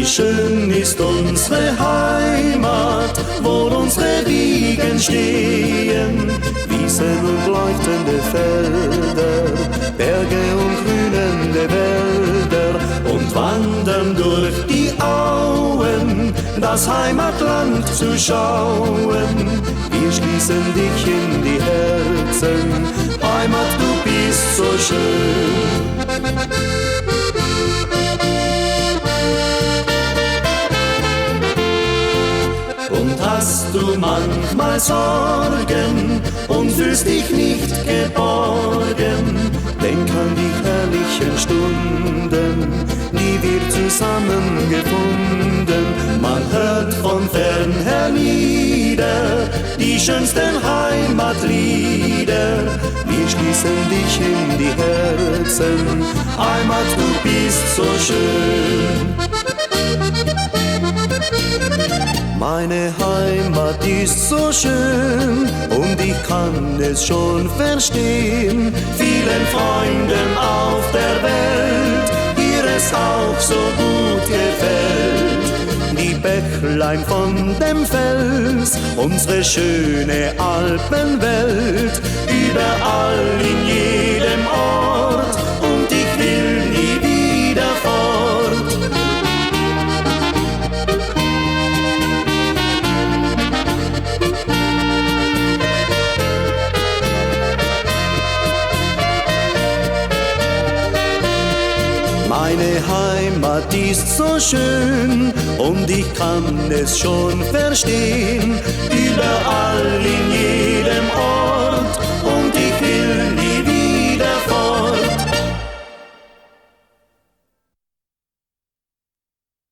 Wie schön ist unsere Heimat, wo unsere Wiegen stehen. Wiesen und leuchtende Felder, Berge und grünende Wälder und wandern durch die Auen, das Heimatland zu schauen. Wir schließen dich in die Herzen, Heimat, du bist so schön. Und hast du manchmal Sorgen und fühlst dich nicht geborgen, denk an die herrlichen Stunden, die wir zusammen gefunden. Man hört von fern her nieder die schönsten Heimatlieder. Wir schließen dich in die Herzen, Heimat, du bist so schön. Meine Heimat ist so schön und ich kann es schon verstehen. Vielen Freunden auf der Welt, hier es auch so gut gefällt. Die Bächlein von dem Fels, unsere schöne Alpenwelt, überall in jedem Ort und ich will nie wieder fort. Meine Heimat ist so schön und ich kann es schon verstehen. Überall in jedem Ort